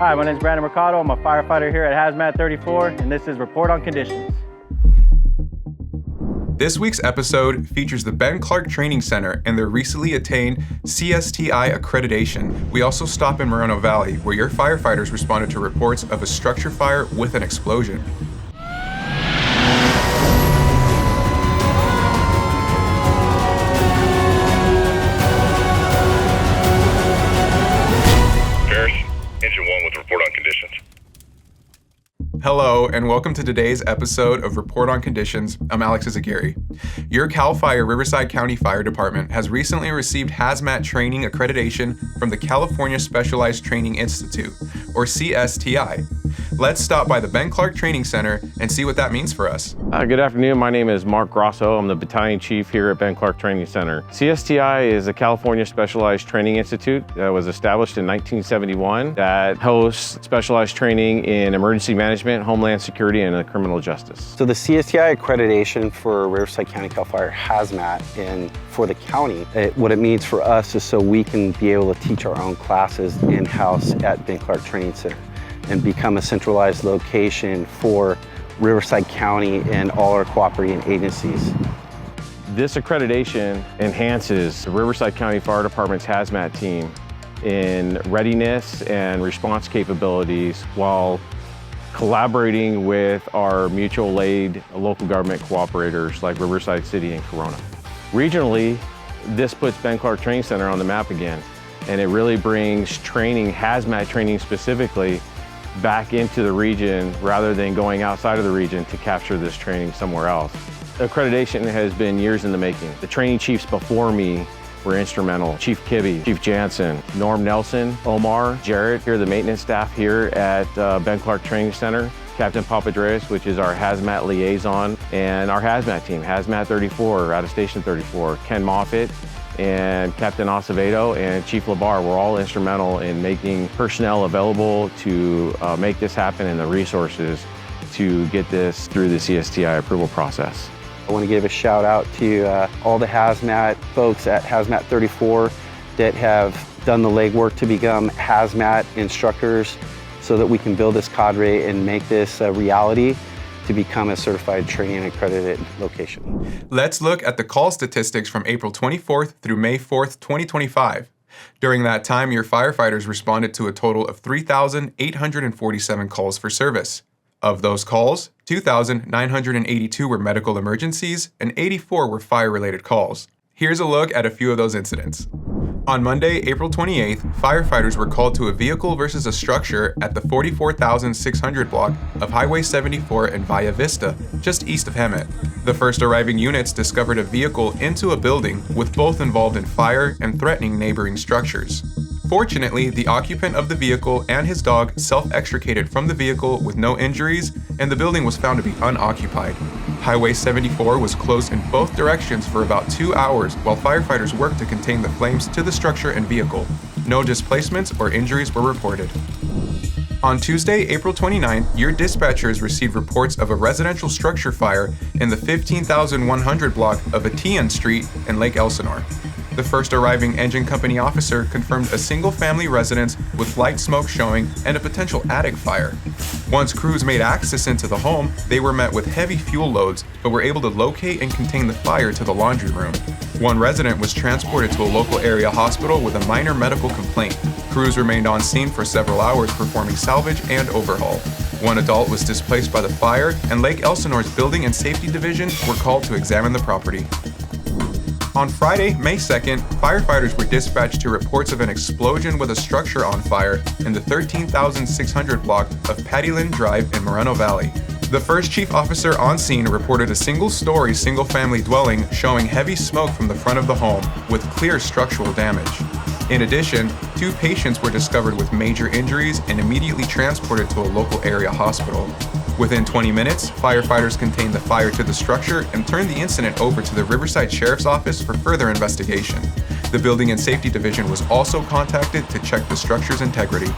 Hi, my name is Brandon Mercado. I'm a firefighter here at Hazmat 34, and this is Report on Conditions. This week's episode features the Ben Clark Training Center and their recently attained CSTI accreditation. We also stop in Moreno Valley, where your firefighters responded to reports of a structure fire with an explosion. Engine 1 with Report on Conditions. Hello, and welcome to today's episode of Report on Conditions. I'm Alex Izaguirre. Your CAL FIRE Riverside County Fire Department has recently received hazmat training accreditation from the California Specialized Training Institute, or CSTI. Let's stop by the Ben Clark Training Center and see what that means for us. Good afternoon. My name is Mark Grosso. I'm the battalion chief here at Ben Clark Training Center. CSTI is a California Specialized Training Institute that was established in 1971 that hosts specialized training in emergency management, homeland security, and criminal justice. So the CSTI accreditation for Riverside County CAL FIRE Hazmat and for the county, what it means for us is so we can be able to teach our own classes in-house at Ben Clark Training Center and become a centralized location for Riverside County and all our cooperating agencies. This accreditation enhances the Riverside County Fire Department's hazmat team in readiness and response capabilities while collaborating with our mutual aid local government cooperators like Riverside City and Corona. Regionally, this puts Ben Clark Training Center on the map again, and it really brings training, hazmat training specifically, back into the region rather than going outside of the region to capture this training somewhere else. Accreditation has been years in the making. The training chiefs before me were instrumental. Chief Kibbe, Chief Jansen, Norm Nelson, Omar, Jarrett, here the maintenance staff here at Ben Clark Training Center, Captain Papadreas, which is our hazmat liaison, and our hazmat team, Hazmat 34, out of Station 34, Ken Moffitt, and Captain Acevedo and Chief Labar were all instrumental in making personnel available to make this happen and the resources to get this through the CSTI approval process. I want to give a shout out to all the hazmat folks at Hazmat 34 that have done the legwork to become hazmat instructors so that we can build this cadre and make this a reality to become a certified training and accredited location. Let's look at the call statistics from April 24th through May 4th, 2025. During that time, your firefighters responded to a total of 3,847 calls for service. Of those calls, 2,982 were medical emergencies and 84 were fire-related calls. Here's a look at a few of those incidents. On Monday, April 28th, firefighters were called to a vehicle versus a structure at the 44,600 block of Highway 74 in Valle Vista, just east of Hemet. The first arriving units discovered a vehicle into a building, with both involved in fire and threatening neighboring structures. Fortunately, the occupant of the vehicle and his dog self-extricated from the vehicle with no injuries, and the building was found to be unoccupied. Highway 74 was closed in both directions for about 2 hours while firefighters worked to contain the flames to the structure and vehicle. No displacements or injuries were reported. On Tuesday, April 29th, your dispatchers received reports of a residential structure fire in the 15,100 block of Attained Street in Lake Elsinore. The first arriving engine company officer confirmed a single-family residence with light smoke showing and a potential attic fire. Once crews made access into the home, they were met with heavy fuel loads, but were able to locate and contain the fire to the laundry room. One resident was transported to a local area hospital with a minor medical complaint. Crews remained on scene for several hours performing salvage and overhaul. One adult was displaced by the fire, and Lake Elsinore's Building and Safety Division were called to examine the property. On Friday, May 2nd, firefighters were dispatched to reports of an explosion with a structure on fire in the 13,600 block of Pattyland Drive in Moreno Valley. The first chief officer on scene reported a single-story, single-family dwelling showing heavy smoke from the front of the home with clear structural damage. In addition, 2 patients were discovered with major injuries and immediately transported to a local area hospital. Within 20 minutes, firefighters contained the fire to the structure and turned the incident over to the Riverside Sheriff's Office for further investigation. The Building and Safety Division was also contacted to check the structure's integrity.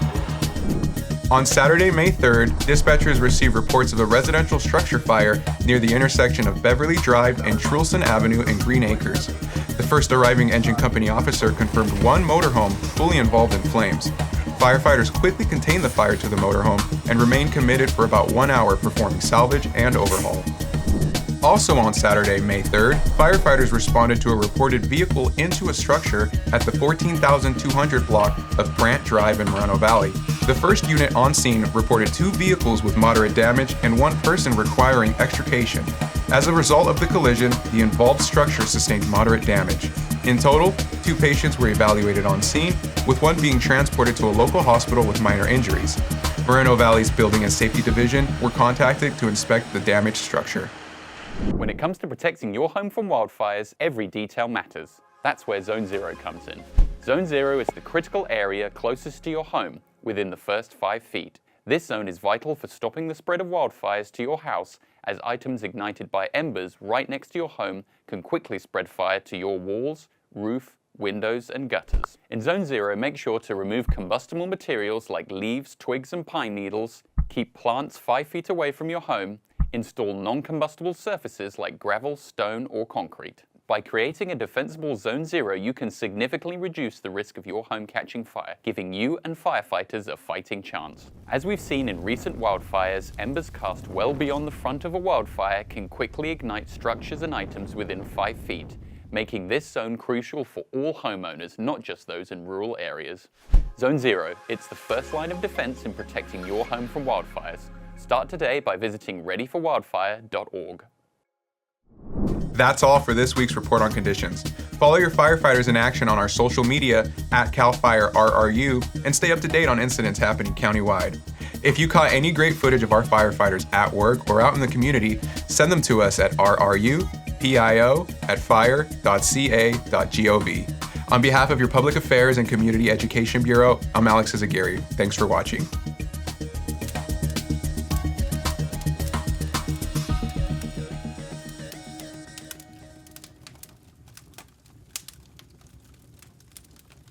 On Saturday, May 3rd, dispatchers received reports of a residential structure fire near the intersection of Beverly Drive and Trulson Avenue in Green Acres. The first arriving engine company officer confirmed one motorhome fully involved in flames. Firefighters quickly contained the fire to the motorhome and remained committed for about 1 hour performing salvage and overhaul. Also on Saturday, May 3rd, firefighters responded to a reported vehicle into a structure at the 14,200 block of Brant Drive in Moreno Valley. The first unit on scene reported 2 vehicles with moderate damage and 1 person requiring extrication. As a result of the collision, the involved structure sustained moderate damage. In total, 2 patients were evaluated on scene, with 1 being transported to a local hospital with minor injuries. Moreno Valley's Building and Safety Division were contacted to inspect the damaged structure. When it comes to protecting your home from wildfires, every detail matters. That's where Zone Zero comes in. Zone Zero is the critical area closest to your home, within the first 5 feet. This zone is vital for stopping the spread of wildfires to your house, as items ignited by embers right next to your home can quickly spread fire to your walls, roof, windows, and gutters. In Zone Zero, make sure to remove combustible materials like leaves, twigs, and pine needles, keep plants 5 feet away from your home, install non-combustible surfaces like gravel, stone, or concrete. By creating a defensible Zone Zero, you can significantly reduce the risk of your home catching fire, giving you and firefighters a fighting chance. As we've seen in recent wildfires, embers cast well beyond the front of a wildfire can quickly ignite structures and items within 5 feet, making this zone crucial for all homeowners, not just those in rural areas. Zone Zero, it's the first line of defense in protecting your home from wildfires. Start today by visiting readyforwildfire.org. That's all for this week's Report on Conditions. Follow your firefighters in action on our social media at CAL FIRE RRU and stay up to date on incidents happening countywide. If you caught any great footage of our firefighters at work or out in the community, send them to us at rrupio@fire.ca.gov. On behalf of your Public Affairs and Community Education Bureau, I'm Alex Izaguirre. Thanks for watching.